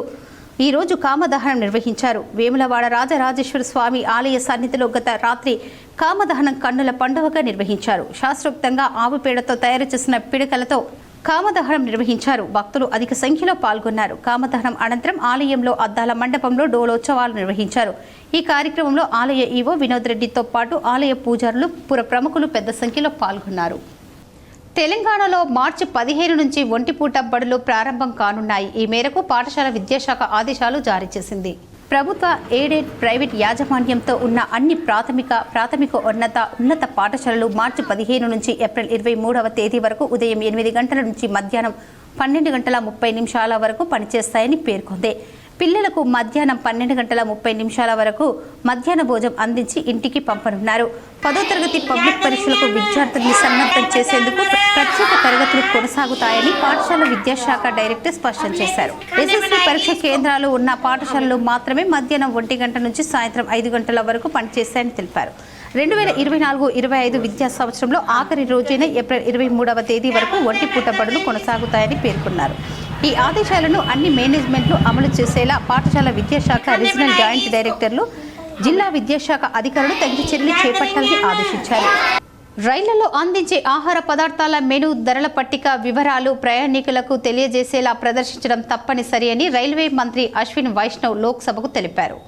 ఈరోజు కామదహనం నిర్వహించారు. వేములవాడ రాజరాజేశ్వర స్వామి ఆలయ సన్నిధిలో గత రాత్రి కామదహనం కన్నుల పండుగగా నిర్వహించారు. శాస్త్రోక్తంగా ఆవు పేడతో తయారు చేసిన పిడకలతో కామదహనం నిర్వహించారు. భక్తులు అధిక సంఖ్యలో పాల్గొన్నారు. కామదహనం అనంతరం ఆలయంలో అద్దాల మండపంలో డోలోత్సవాలు నిర్వహించారు. ఈ కార్యక్రమంలో ఆలయ ఈవో వినోద్ రెడ్డితో పాటు ఆలయ పూజారులు, పుర ప్రముఖులు పెద్ద సంఖ్యలో పాల్గొన్నారు. తెలంగాణలో మార్చి 15 నుంచి ఒంటిపూట బడులు ప్రారంభం కానున్నాయి. ఈ మేరకు పాఠశాల విద్యాశాఖ ఆదేశాలు జారీ చేసింది. ప్రభుత్వ ఎయిడెడ్ ప్రైవేట్ యాజమాన్యంతో ఉన్న అన్ని ఉన్నత పాఠశాలలు మార్చి 15 నుంచి ఏప్రిల్ 23వ తేదీ వరకు ఉదయం 8 గంటల నుంచి మధ్యాహ్నం 12:30 వరకు పనిచేస్తాయని పేర్కొంది. పిల్లలకు మధ్యాహ్నం 12:30 వరకు మధ్యాహ్న భోజనం అందించి ఇంటికి పంపనున్నారు. 10వ తరగతి పబ్లిక్ పరీక్షలకు విద్యార్థుల్ని సన్నద్ధం చేసేందుకు ప్రత్యేక తరగతులు కొనసాగుతాయని పాఠశాల విద్యాశాఖ డైరెక్టర్ స్పష్టం చేశారు. ఎస్ఎస్సీ పరీక్ష కేంద్రాలు ఉన్న పాఠశాలలు మాత్రమే మధ్యాహ్నం 1 గంట నుంచి సాయంత్రం 5 గంటల వరకు పనిచేస్తాయని తెలిపారు. 2024-25 విద్యా సంవత్సరంలో ఆఖరి రోజైన ఏప్రిల్ 23వ తేదీ వరకు ఒంటిపూట బడులు కొనసాగుతాయని పేర్కొన్నారు. ఈ ఆదేశాలను అన్ని మేనేజ్మెంట్లు అమలు చేసేలా పాఠశాల విద్యాశాఖ రీజనల్ జాయింట్ డైరెక్టర్లు, జిల్లా విద్యాశాఖ అధికారులు తగిన చర్యలు చేపట్టాలని ఆదేశించారు. రైళ్లలో అందించే ఆహార పదార్థాల మెనూ ధరల పట్టిక వివరాలు ప్రయాణికులకు తెలియజేసేలా ప్రదర్శించడం తప్పనిసరి అని రైల్వే మంత్రి అశ్విన్ వైష్ణవ్ లోక్సభకు తెలిపారు.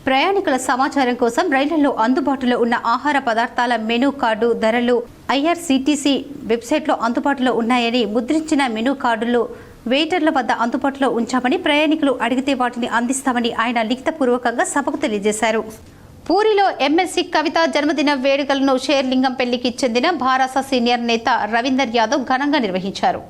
ప్రయాణికుల సమాచారం కోసం రైళ్లలో అందుబాటులో ఉన్న ఆహార పదార్థాల మెనూ కార్డు ధరలు ఐఆర్సీటీసీ వెబ్సైట్లో అందుబాటులో ఉన్నాయని, ముద్రించిన మెనూ కార్డులు వెయిటర్ల వద్ద అందుబాటులో ఉంచామని, ప్రయాణికులు అడిగితే వాటిని అందిస్తామని ఆయన లిఖితపూర్వకంగా సభకు తెలియజేశారు. పూరిలో ఎమ్మెల్సీ కవిత జన్మదిన వేడుకలను షేర్లింగంపల్లికి చెందిన భారాస సీనియర్ నేత రవీందర్ యాదవ్ ఘనంగా నిర్వహించారు.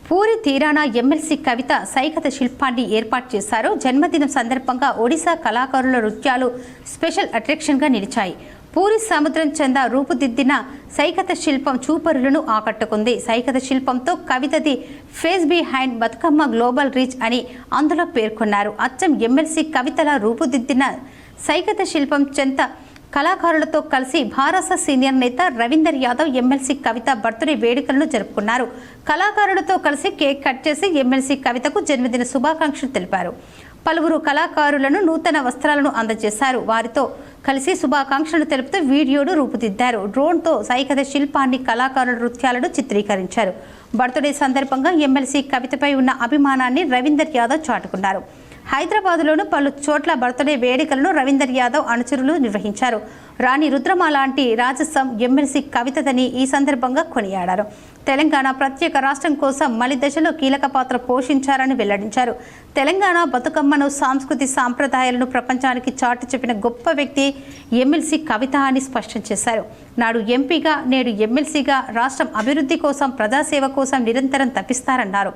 పూరి తీరాన ఎమ్మెల్సీ కవిత సైకత శిల్పాన్ని ఏర్పాటు చేశారు. జన్మదినం సందర్భంగా ఒడిశా కళాకారుల నృత్యాలు స్పెషల్ అట్రాక్షన్గా నిలిచాయి. పూరి సముద్రం చెంద రూపుదిద్దిన సైకత శిల్పం చూపరులను ఆకట్టుకుంది. సైకత శిల్పంతో కవితది face behind Bathukamma global reach అని అందులో పేర్కొన్నారు. అచ్చం ఎమ్మెల్సీ కవితల రూపుదిద్దిన సైకత శిల్పం చెంత కళాకారులతో కలిసి భారస సీనియర్ నేత రవీందర్ యాదవ్ ఎమ్మెల్సీ కవిత బర్త్డే వేడుకలను జరుపుకున్నారు. కళాకారులతో కలిసి కేక్ కట్ చేసి ఎమ్మెల్సీ కవితకు జన్మదిన శుభాకాంక్షలు తెలిపారు. పలువురు కళాకారులను నూతన వస్త్రాలను అందజేశారు. వారితో కలిసి శుభాకాంక్షలు తెలుపుతూ వీడియోను రూపుదిద్దారు. డ్రోన్తో సైకత శిల్పాన్ని కళాకారుల నృత్యాలను చిత్రీకరించారు. బర్త్డే సందర్భంగా ఎమ్మెల్సీ కవితపై ఉన్న అభిమానాన్ని రవీందర్ యాదవ్ చాటుకున్నారు. హైదరాబాద్లోను పలు చోట్ల బర్త్డే వేడుకలను రవీందర్ యాదవ్ అనుచరులు నిర్వహించారు. రాణి రుద్రమ లాంటి రాజసం ఎమ్మెల్సీ కవితదని ఈ సందర్భంగా కొనియాడారు. తెలంగాణ ప్రత్యేక రాష్ట్రం కోసం మలి దశలో కీలక పాత్ర పోషించారని వెల్లడించారు. తెలంగాణ బతుకమ్మను, సాంస్కృతి సాంప్రదాయాలను ప్రపంచానికి చాటి చెప్పిన గొప్ప వ్యక్తి ఎమ్మెల్సీ కవిత అని స్పష్టం చేశారు. నాడు ఎంపీగా, నేడు ఎమ్మెల్సీగా రాష్ట్రం అభివృద్ధి కోసం, ప్రజాసేవ కోసం నిరంతరం తప్పిస్తారన్నారు.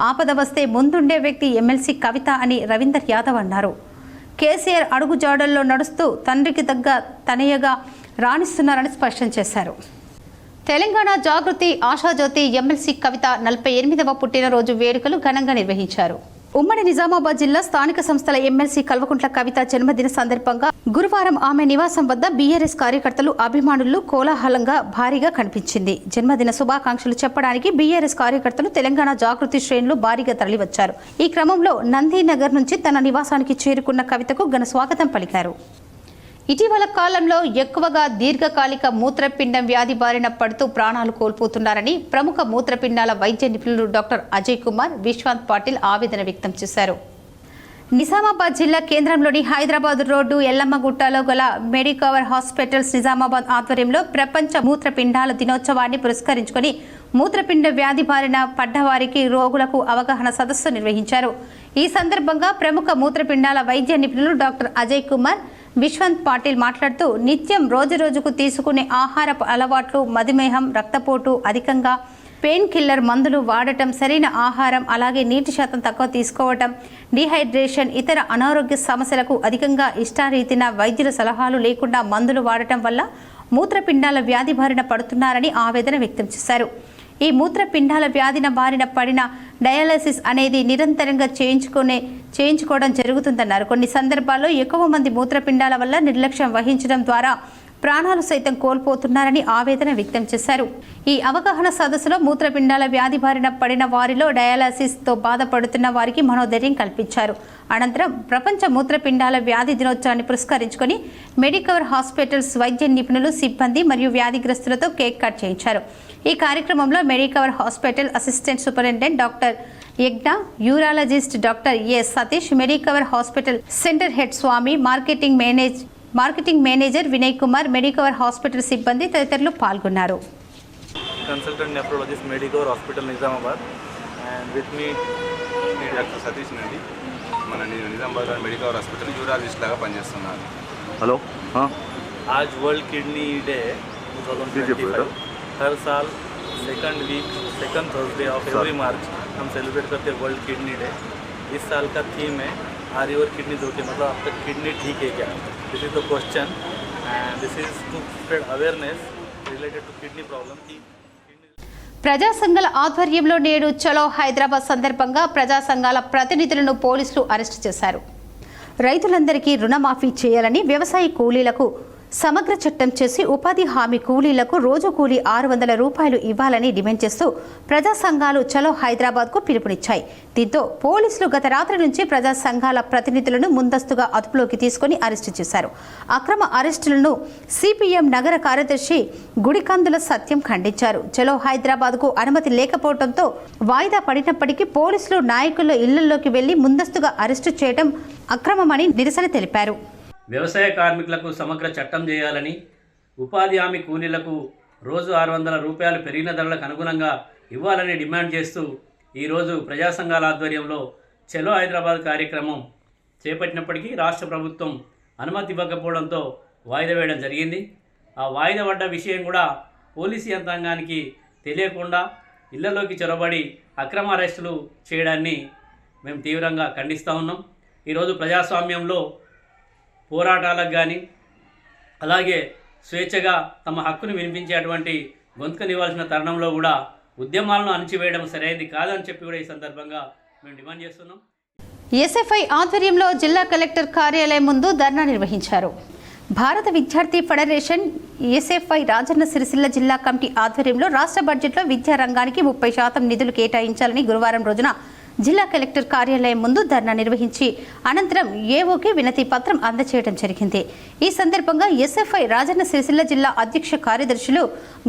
ఆపద వస్తే ముందుండే వ్యక్తి ఎమ్మెల్సీ కవిత అని రవీందర్ యాదవ్ అన్నారు. కేసీఆర్ అడుగు జాడల్లో నడుస్తూ తండ్రికి తగ్గ తనయ్యగా రాణిస్తున్నారని స్పష్టం చేశారు. తెలంగాణ జాగృతి ఆశాజ్యోతి ఎమ్మెల్సీ కవిత 48వ పుట్టినరోజు వేడుకలు ఘనంగా నిర్వహించారు. ఉమ్మడి నిజామాబాద్ జిల్లా స్థానిక సంస్థల ఎమ్మెల్సీ కల్వకుంట్ల కవిత జన్మదిన సందర్భంగా గురువారం ఆమె నివాసం వద్ద బీఆర్ఎస్ కార్యకర్తలు, అభిమానులు కోలాహలంగా భారీగా కనిపించింది. జన్మదిన శుభాకాంక్షలు చెప్పడానికి బీఆర్ఎస్ కార్యకర్తలు, తెలంగాణ జాగృతి శ్రేణులు భారీగా తరలివచ్చారు. ఈ క్రమంలో నందీనగర్ నుంచి తన నివాసానికి చేరుకున్న కవితకు ఘన స్వాగతం పలికారు. ఇటీవల కాలంలో ఎక్కువగా దీర్ఘకాలిక మూత్రపిండం వ్యాధి బారిన పడుతూ ప్రాణాలు కోల్పోతున్నారని ప్రముఖ మూత్రపిండాల వైద్య నిపుణులు డాక్టర్ అజయ్ కుమార్ విశ్వాంత్ పాటిల్ ఆవేదన వ్యక్తం చేశారు. నిజామాబాద్ జిల్లా కేంద్రంలోని హైదరాబాద్ రోడ్డు ఎల్లమ్మగుట్టలో గల మెడికవర్ హాస్పిటల్స్ నిజామాబాద్ ఆధ్వర్యంలో ప్రపంచ మూత్రపిండాల దినోత్సవాన్ని పురస్కరించుకొని మూత్రపిండ వ్యాధి బారిన పడ్డవారికి, రోగులకు అవగాహన సదస్సు నిర్వహించారు. ఈ సందర్భంగా ప్రముఖ మూత్రపిండాల వైద్య నిపుణులు డాక్టర్ అజయ్ కుమార్ విశ్వంత్ పాటిల్ మాట్లాడుతూ, నిత్యం రోజురోజుకు తీసుకునే ఆహారపు అలవాట్లు, మధుమేహం, రక్తపోటు అధికంగా, పెయిన్ కిల్లర్ మందులు వాడటం, సరైన ఆహారం, అలాగే నీటి శాతం తక్కువ తీసుకోవటం, డీహైడ్రేషన్, ఇతర అనారోగ్య సమస్యలకు అధికంగా ఇష్టారీతిన వైద్యుల సలహాలు లేకుండా మందులు వాడటం వల్ల మూత్రపిండాల వ్యాధి బారిన పడుతున్నారని ఆవేదన వ్యక్తం చేశారు. ఈ మూత్రపిండాల వ్యాధిన బారిన పడిన డయాలసిస్ అనేది నిరంతరంగా చేయించుకోవడం జరుగుతుందన్నారు. కొన్ని సందర్భాల్లో ఎక్కువ మంది మూత్రపిండాల వల్ల నిర్లక్ష్యం వహించడం ద్వారా ప్రాణాలు సైతం కోల్పోతున్నారని ఆవేదన వ్యక్తం చేశారు. ఈ అవగాహన సదస్సులో మూత్రపిండాల వ్యాధి బారిన పడిన వారిలో డయాలసిస్తో బాధపడుతున్న వారికి మనోధైర్యం కల్పించారు. అనంతరం ప్రపంచ మూత్రపిండాల వ్యాధి దినోత్సవాన్ని పురస్కరించుకొని మెడికవర్ హాస్పిటల్స్ వైద్య నిపుణులు, సిబ్బంది మరియు వ్యాధిగ్రస్తులతో కేక్ కట్ చేయించారు. ఈ కార్యక్రమంలో Medicover hospital assistant superintendent doctor Yagna, urologist doctor A Satish, Medicover hospital centre head Swamy, marketing manager Vinay Kumar, Medicover hospital సిబ్బంది తదితరులు పాల్గొన్నారు. Consultant nephrologist Medicover hospital Nizamabad and with me doctor Satish అండి. మన నిజామాబాద్ మెడికవర్ హాస్పిటల్ యూరాలజిస్ట్ లాగా పనిచేస్తున్నాను. हेलो हाँ आज वर्ल्ड किडनी डे 2025 हर साल सेकंड थर्सडे ऑफ एवरी मार्च हम सेलिब्रेट करते हैं वर्ल्ड किडनी डे. इस साल का थीम है आर योर किडनीज ओके, मतलब आपका किडनी ठीक है क्या. This is the question and this is to spread awareness related to kidney problem. ప్రజా సంఘాల ఆధ్వర్యంలో నేడు చలో హైదరాబాద్ సందర్భంగా ప్రజా సంఘాల ప్రతినిధులను పోలీసులు అరెస్టు చేశారు. రైతులందరికీ రుణమాఫీ చేయాలని, వ్యవసాయ కూలీలకు సమగ్ర చట్టం చేసి ఉపాధి హామీ కూలీలకు రోజు కూలీ 600 రూపాయలు ఇవ్వాలని డిమాండ్ చేస్తూ ప్రజా సంఘాలు చలో హైదరాబాద్కు పిలుపునిచ్చాయి. దీంతో పోలీసులు గత రాత్రి నుంచి ప్రజా సంఘాల ప్రతినిధులను ముందస్తుగా అదుపులోకి తీసుకుని అరెస్టు చేశారు. అక్రమ అరెస్టులను సిపిఎం నగర కార్యదర్శి గుడికందుల సత్యం ఖండించారు. చలో హైదరాబాద్కు అనుమతి లేకపోవడంతో వాయిదా పడినప్పటికీ పోలీసులు నాయకుల ఇళ్లలోకి వెళ్లి ముందస్తుగా అరెస్టు చేయడం అక్రమమని నిరసన తెలిపారు. వ్యవసాయ కార్మికులకు సమగ్ర చట్టం చేయాలని, ఉపాధి హామీ కూలీలకు రోజు 600 రూపాయలు పెరిగిన ధరలకు అనుగుణంగా ఇవ్వాలని డిమాండ్ చేస్తూ ఈరోజు ప్రజా సంఘాల ఆధ్వర్యంలో చలో హైదరాబాద్ కార్యక్రమం చేపట్టినప్పటికీ రాష్ట్ర ప్రభుత్వం అనుమతి ఇవ్వకపోవడంతో వాయిదా వేయడం జరిగింది. ఆ వాయిదా పడ్డ విషయం కూడా పోలీసు యంత్రాంగానికి తెలియకుండా ఇళ్లలోకి చొరబడి అక్రమ అరెస్టులు చేయడాన్ని మేము తీవ్రంగా ఖండిస్తూ ఉన్నాం. ఈరోజు ప్రజాస్వామ్యంలో పోరాటాలకు కానీ, అలాగే స్వేచ్ఛగా తమ హక్కును వినిపించేటువంటి గొంతుకనివ్వాల్సిన తరుణంలో కూడా ఉద్యమాలను అణచివేయడం సరైనది కాదని చెప్పి కూడా ఈ సందర్భంగా మేము డిమాండ్ చేస్తున్నాం. ఎస్ఎఫ్ఐ ఆధ్వర్యంలో జిల్లా కలెక్టర్ కార్యాలయం ముందు ధర్నా నిర్వహించారు. భారత విద్యార్థి ఫెడరేషన్ ఎస్ఎఫ్ఐ రాజన్న సిరిసిల్ల జిల్లా కమిటీ ఆధ్వర్యంలో రాష్ట్ర బడ్జెట్లో విద్యారంగానికి 30% నిధులు కేటాయించాలని గురువారం రోజున జిల్లా కలెక్టర్ కార్యాలయం ముందు ధర్నా నిర్వహించి అనంతరం ఏఓకి వినతి పత్రం అందజేయడం జరిగింది. ఈ సందర్భంగా ఎస్ఎఫ్ఐ రాజన్న సిరిసిల్ల జిల్లా అధ్యక్ష కార్యదర్శులు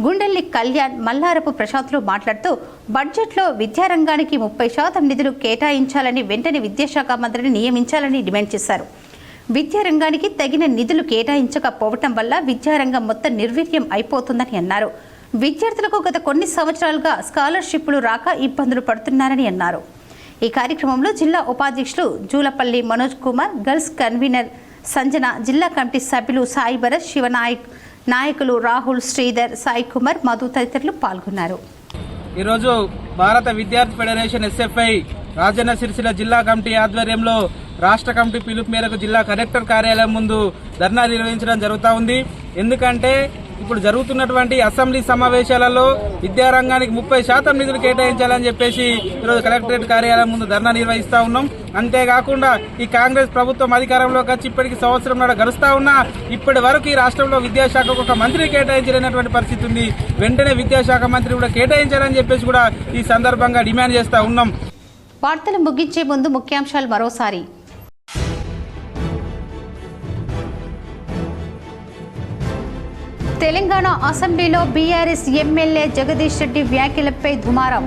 గుండెల్లి కళ్యాణ్, మల్లారపు ప్రశాంత్లు మాట్లాడుతూ బడ్జెట్లో విద్యారంగానికి 30% నిధులు కేటాయించాలని, వెంటనే విద్యాశాఖ మంత్రిని నియమించాలని డిమాండ్ చేశారు. విద్యారంగానికి తగిన నిధులు కేటాయించకపోవటం వల్ల విద్యారంగం మొత్తం నిర్వీర్యం అయిపోతుందని అన్నారు. విద్యార్థులకు గత కొన్ని సంవత్సరాలుగా స్కాలర్షిప్లు రాక ఇబ్బందులు పడుతున్నారని అన్నారు. ఈ కార్యక్రమంలో జిల్లా ఉపాధ్యక్షులు జూలపల్లి మనోజ్ కుమార్, గర్ల్స్ కన్వీనర్ సంజన, జిల్లా కమిటీ సభ్యులు సాయి భరత్, శివనాయక్, నాయకులు రాహుల్, శ్రీధర్, సాయి కుమార్, మధు తదితరులు పాల్గొన్నారు. ఈరోజు భారత విద్యార్థి ఫెడరేషన్ ఎస్ఎఫ్ఐ రాజన్న సిరిసిల్ల జిల్లా కమిటీ ఆధ్వర్యంలో రాష్ట్ర కమిటీ పిలుపు మేరకు జిల్లా కలెక్టర్ కార్యాలయం ముందు ధర్నా నిర్వహించడం జరుగుతూ ఉంది. ఎందుకంటే ఇప్పుడు జరుగుతున్నటువంటి అసెంబ్లీ సమావేశాలలో విద్యారంగానికి 30% నిధులు కేటాయించాలని చెప్పేసి ఈరోజు కలెక్టరేట్ కార్యాలయం ముందు ధర్నా నిర్వహిస్తూ ఉన్నాం. అంతేకాకుండా ఈ కాంగ్రెస్ ప్రభుత్వం అధికారంలోకి వచ్చి ఇప్పటికి సంవత్సరం గడుస్తూ ఉన్నా ఇప్పటి వరకు ఈ రాష్ట్రంలో విద్యాశాఖకు ఒక మంత్రి కేటాయించలేనటువంటి పరిస్థితి ఉంది. వెంటనే విద్యాశాఖ మంత్రి కూడా కేటాయించాలని చెప్పేసి కూడా ఈ సందర్భంగా డిమాండ్ చేస్తూ ఉన్నాం. వార్తలు ముగించే ముందు ముఖ్యాంశాలు మరోసారి. తెలంగాణ అసెంబ్లీలో బీఆర్ఎస్ ఎమ్మెల్యే జగదీష్ రెడ్డి వ్యాఖ్యలపై దుమారం.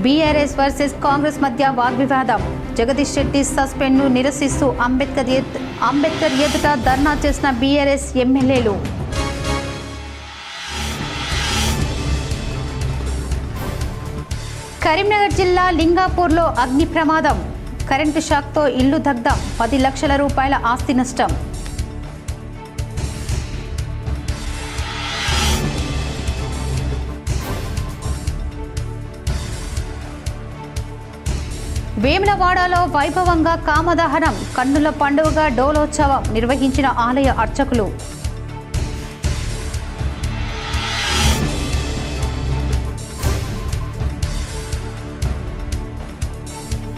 బీఆర్ఎస్ వర్సెస్ కాంగ్రెస్ మధ్య వాగ్వివాదం. జగదీష్ రెడ్డి సస్పెండ్ను నిరసిస్తూ అంబేద్కర్ ఎదుట ధర్నా చేసిన బీఆర్ఎస్ ఎమ్మెల్యేలు. కరీంనగర్ జిల్లా లింగాపూర్లో అగ్ని ప్రమాదం. కరెంటు షాక్తో ఇల్లు దగ్ధం. 10 లక్షల రూపాయల ఆస్తి నష్టం. వేములవాడలో వైభవంగా కామదహనం. కన్నుల పండుగగా డోలోత్సవం నిర్వహించిన ఆలయ అర్చకులు.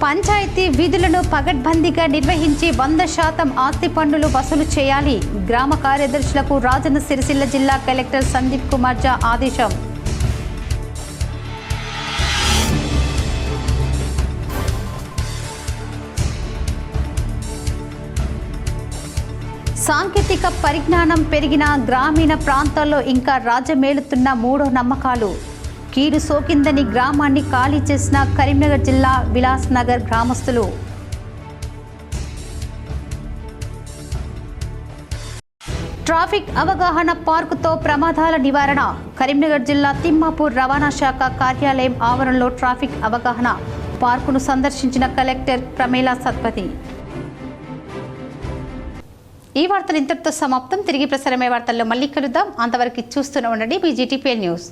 పంచాయతీ విధులను పగడ్బందీగా నిర్వహించి 100% ఆస్తి పన్నులు వసూలు చేయాలి. గ్రామ కార్యదర్శులకు రాజన్న సిరిసిల్ల జిల్లా కలెక్టర్ సందీప్ కుమార్ జా ఆదేశం. సాంకేతిక పరిజ్ఞానం పెరిగిన గ్రామీణ ప్రాంతాల్లో ఇంకా రాజ్యమేలుతున్న మూఢ నమ్మకాలు. కీడు సోకిందని గ్రామాన్ని ఖాళీ చేసిన కరీంనగర్ జిల్లా విలాస్ నగర్ గ్రామస్తులు. ట్రాఫిక్ అవగాహన పార్కుతో ప్రమాదాల నివారణ. కరీంనగర్ జిల్లా తిమ్మాపూర్ రవాణా శాఖ కార్యాలయం ఆవరణలో ట్రాఫిక్ అవగాహన పార్కును సందర్శించిన కలెక్టర్ ప్రమేలా సత్పతి. ఈ వార్తలు ఇంతటితో సమాప్తం. తిరిగి ప్రసారమే వార్తల్లో మళ్ళీ కలుద్దాం. అంతవరకు చూస్తూనే ఉండండి BGTPL న్యూస్.